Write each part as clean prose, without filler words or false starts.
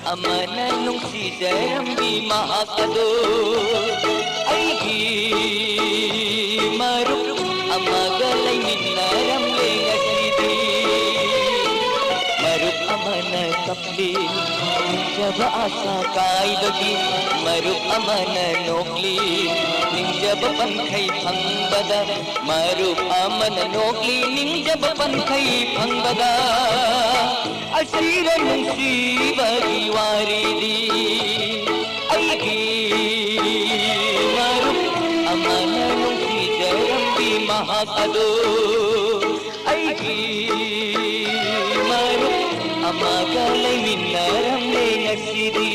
Amana nung si Jarambi Mahakado Aigi Maruk Amagalay Minaramle Ngasidi Maruk Amana Kapli Ninjaba Asa Kaidagi Maruk Amana Nokli Ninjaba Pankhay Pangbada Maruk Amana Nokli Ninjaba Pankhay Pangbada Asira nung sibagi waridi Aigi Maruk Amana nung si Jarambi Mahakado Aigi Maruk Amagalay Minaramle Ngasidi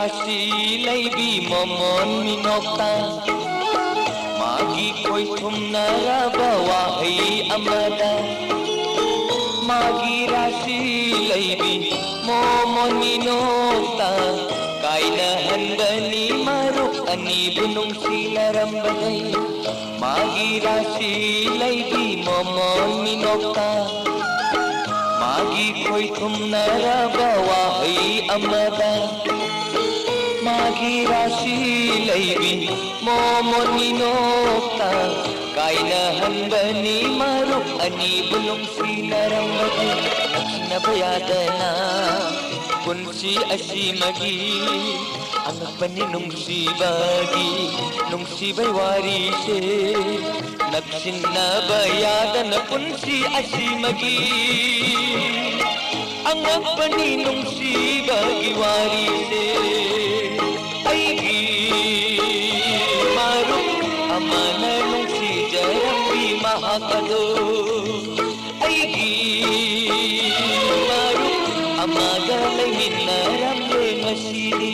Silay bi momon minokta Magi ko'y tumnarabawa ay amada Magi rasilay bi momon minokta Kainahan ba ni Maruk ani bunong sila rambagay Magi rasilay bi momon minokta Magi ko'y tumnarabawa ay amada Magi rasilay bi momon minokta Kainahan ba ni Maruk ani bunong sinarambagi Nabayada na kunsi asimagi Ang paninong sibagi nung sibay warise Nabayada na kunsi asimagi Ang paninong sibagi warise Aigi Maruk Amana nung si Jarambi Mahakado Aigi Maruk Amagalay Minaramle Ngasidi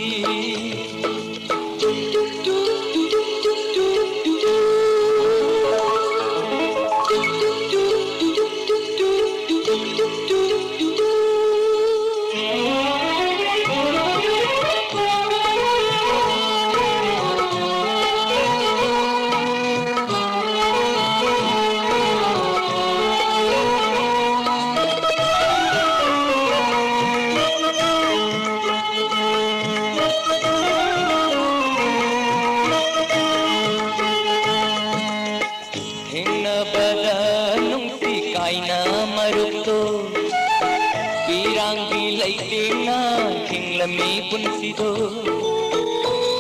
Pirang bilay tina hinglami punsido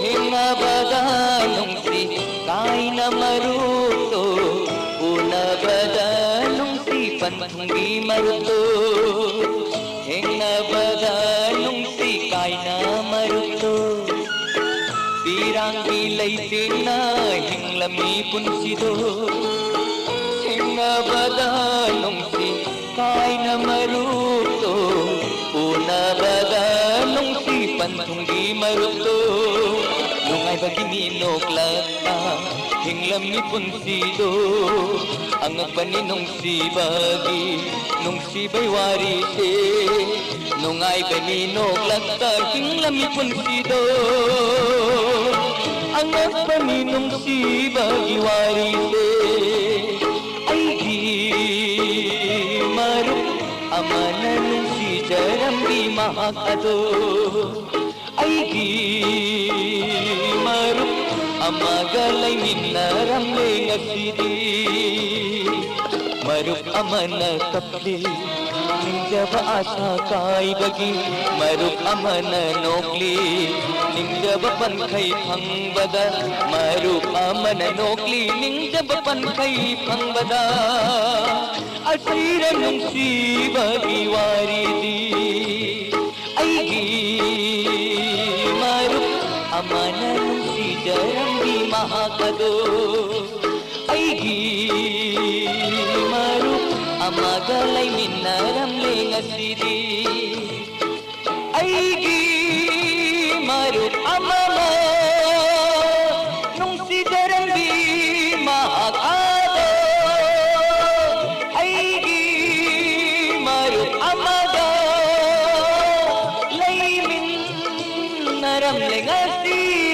Hingabada nung si kaina maruto Unabada nung si pantunggi maruto Hingabada nung si kaina maruto Pirang bilay tina hinglami punsido Hingabada nung si kaina maruto Unabada nung si pantunggi maruto Nung ay bagiminok lata hinglam ni punsido Ang agpaninong sibagi nung sibay warise Nung ay bagiminok lata hinglam ni punsido Angakpani nungsibagi warise Aigi marup amana nungsi jarambi mahakado Aigi marup amagalay minaramle ngasidi Marup amana kapli Ningjaba asa kai bagi Marup amana nokli Ningjaba pankhay pangbada Marup amana nokli Ningjaba pankhay pangbada Asira nung sibagi waridi Aigi marup amana nung si jarambi mahakado Aigi marup amagalay minaramle ngasidi Aigi marup amama nung si jarambi mahakado Aigi marup amagalay minaramle ngasidi